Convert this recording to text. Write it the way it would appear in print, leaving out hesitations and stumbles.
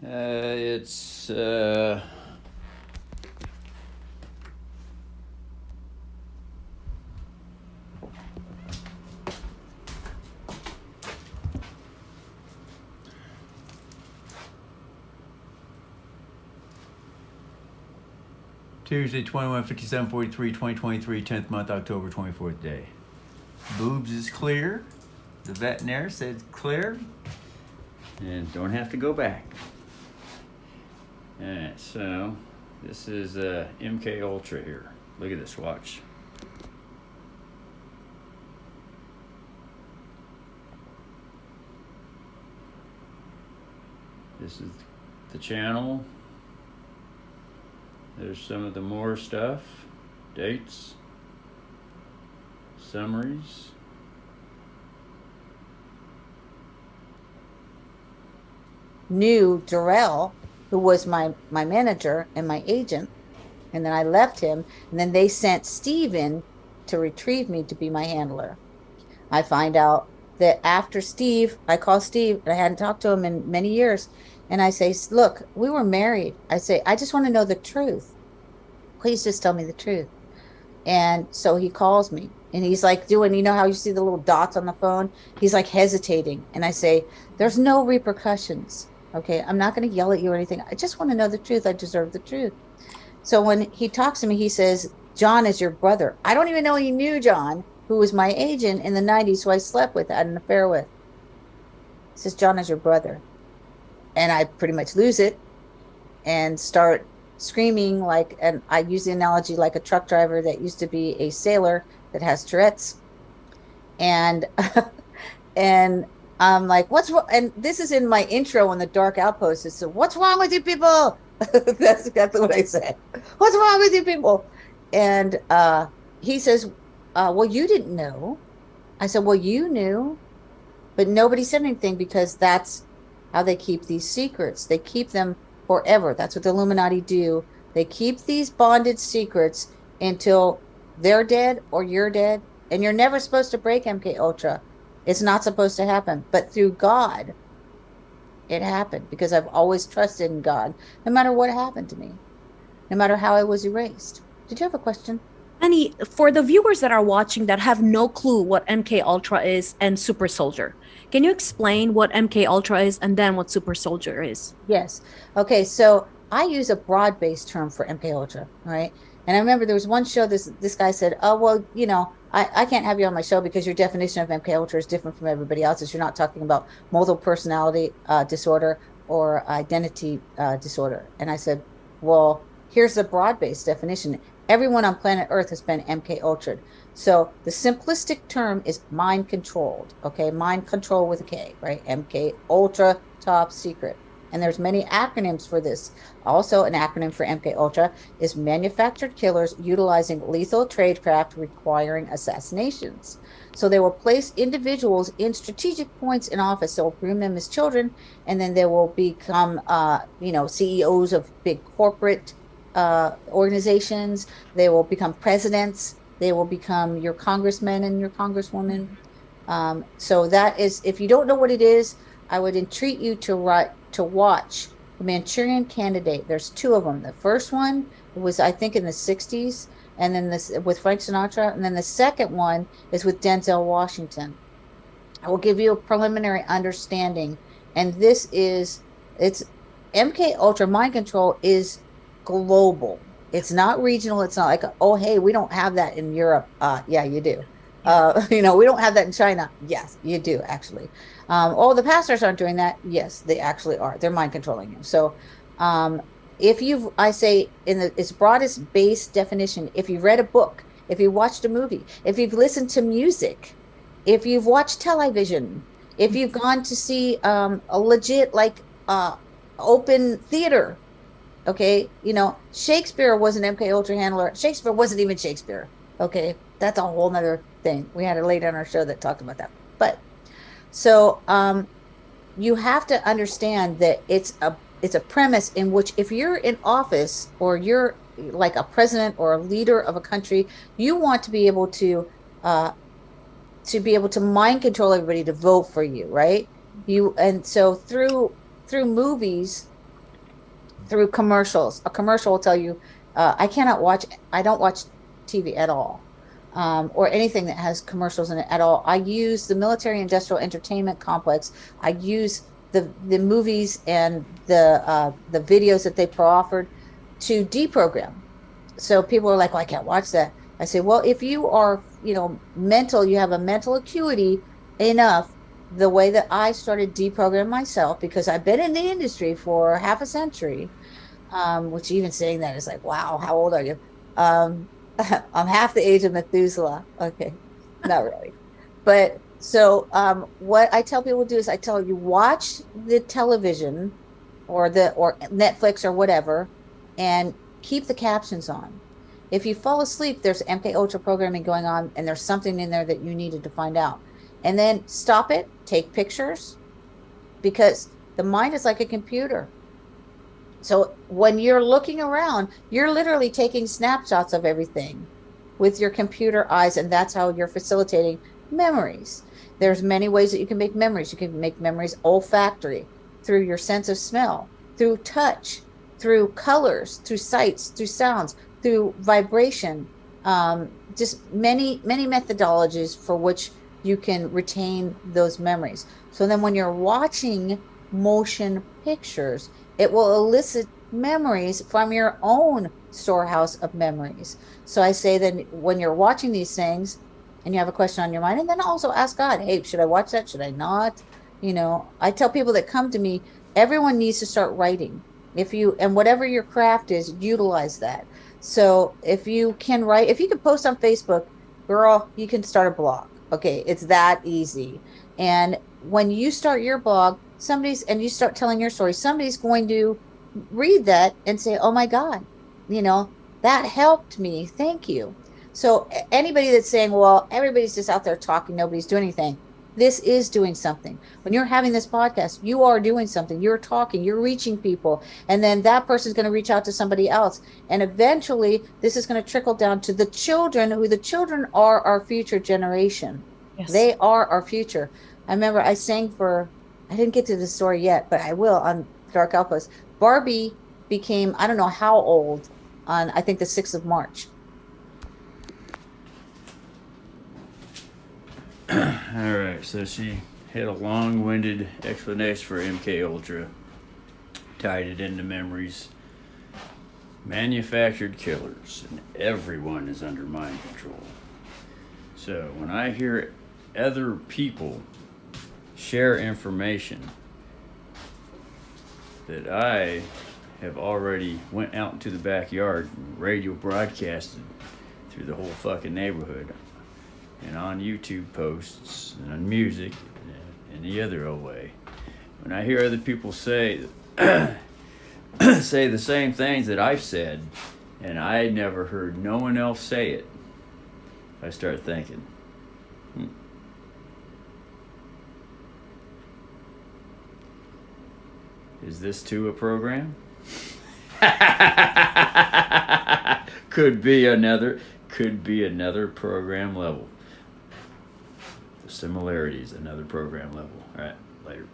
It's Tuesday, 21/57/43, 2023, 10th month, October 24th day. Boobs is clear. The veterinary said clear. And don't have to go back. Alright, so this is MK Ultra here. Look at this, watch. This is the channel. There's some of the more stuff, dates, summaries. Knew Darrell, who was my manager and my agent, and then I left him, and then they sent Steve in to retrieve me to be my handler. I find out that after Steve, I call Steve, and I hadn't talked to him in many years, and I say, look, we were married. I say, I just want to know the truth. Please just tell me the truth. And so he calls me, and he's like doing, you know how you see the little dots on the phone? He's like hesitating. And I say, there's no repercussions. Okay, I'm not going to yell at you or anything. I just want to know the truth. I deserve the truth. So when he talks to me, he says, John is your brother. I don't even know he knew John, who was my agent in the 90s, who I slept with, had an affair with. He says, John is your brother. And I pretty much lose it and start screaming like, and I use the analogy like a truck driver that used to be a sailor that has Tourette's. And and I'm like, what's wrong? And this is in my intro on the Dark Outpost. It's, what's wrong with you people? That's exactly what I said. What's wrong with you people? And he says, well, you didn't know. I said, well, you knew, but nobody said anything because that's how they keep these secrets. They keep them forever. That's what the Illuminati do. They keep these bonded secrets until they're dead or you're dead. And you're never supposed to break MK Ultra. It's not supposed to happen. But through God, it happened because I've always trusted in God, no matter what happened to me, no matter how I was erased. Did you have a question? Annie, for the viewers that are watching that have no clue what MK Ultra is and Super Soldier, can you explain what MK Ultra is and then what Super Soldier is? Yes. Okay, so I use a broad-based term for MK Ultra, right? And I remember there was one show this guy said, oh, well, you know, I can't have you on my show because your definition of MK Ultra is different from everybody else's. You're not talking about multiple personality disorder or identity disorder. And I said, well, here's the broad-based definition. Everyone on planet Earth has been MK Ultra'd. So the simplistic term is mind controlled, okay? Mind control with a K, right? MK Ultra Top Secret. And there's many acronyms for this. Also, an acronym for MK Ultra is manufactured killers utilizing lethal tradecraft requiring assassinations. So they will place individuals in strategic points in office. They'll groom them as children, and then they will become, CEOs of big corporate organizations. They will become presidents. They will become your congressmen and your congresswomen. So that is, if you don't know what it is, I would entreat you to watch The Manchurian Candidate. There's two of them. The first one was, I think, in the 60s, and then this with Frank Sinatra, and then the second one is with Denzel Washington. I will give you a preliminary understanding, and it's MK Ultra mind control is global. It's not regional. It's not like, oh, hey, we don't have that in Europe. Yeah, you do. We don't have that in China. Yes, you do, actually. The pastors aren't doing that. Yes, they actually are. They're mind controlling you. So I say in its broadest base definition, if you've read a book, if you watched a movie, if you've listened to music, if you've watched television, if you've gone to see a legit open theater, okay, Shakespeare was an MK Ultra handler. Shakespeare wasn't even Shakespeare. Okay, that's a whole nother thing. We had a lady on our show that talked about that. But so you have to understand that it's a premise in which if you're in office or you're like a president or a leader of a country, you want to be able to mind control everybody to vote for you, right? And so through movies, through commercials. A commercial will tell you, I don't watch TV at all, or anything that has commercials in it at all. I use the military industrial entertainment complex. I use the movies and the videos that they offered to deprogram. So people are like, well, I can't watch that. I say, well, if you are, you have a mental acuity enough, the way that I started deprogramming myself, because I've been in the industry for half a century, which even saying that is like, wow, how old are you? I'm half the age of Methuselah. Okay, not really. But so what I tell people to do is I tell you, watch the television or Netflix or whatever, and keep the captions on. If you fall asleep, there's MK Ultra programming going on, and there's something in there that you needed to find out. And then stop it, take pictures, because the mind is like a computer. So when you're looking around, you're literally taking snapshots of everything with your computer eyes, and that's how you're facilitating memories. There's many ways that you can make memories. You can make memories olfactory, through your sense of smell, through touch, through colors, through sights, through sounds, through vibration, just many methodologies for which you can retain those memories. So then when you're watching motion pictures, it will elicit memories from your own storehouse of memories. So I say that when you're watching these things and you have a question on your mind, and then also ask God, hey, should I watch that? Should I not? I tell people that come to me, everyone needs to start writing. And whatever your craft is, utilize that. So if you can write, if you can post on Facebook, girl, you can start a blog. Okay, it's that easy. And when you start your blog, and you start telling your story, somebody's going to read that and say, oh my God, that helped me. Thank you. So anybody that's saying, well, everybody's just out there talking, nobody's doing anything. This is doing something. When you're having this podcast, you are doing something. You're talking, you're reaching people. And then that person's going to reach out to somebody else. And eventually this is going to trickle down to the children, who the children are our future generation. Yes. They are our future. I remember I sang I didn't get to the story yet, but I will on Dark Outpost. Barbie became, I don't know how old, on I think the 6th of March. All right, so she had a long-winded explanation for MK Ultra, tied it into memories, manufactured killers, and everyone is under mind control. So when I hear other people share information that I have already went out into the backyard and radio broadcasted through the whole fucking neighborhood, and on YouTube posts, and on music, and the other way. When I hear other people say say the same things that I've said, and I never heard no one else say it, I start thinking, is this too a program? Could be another program level. The similarities, another program level. All right, later.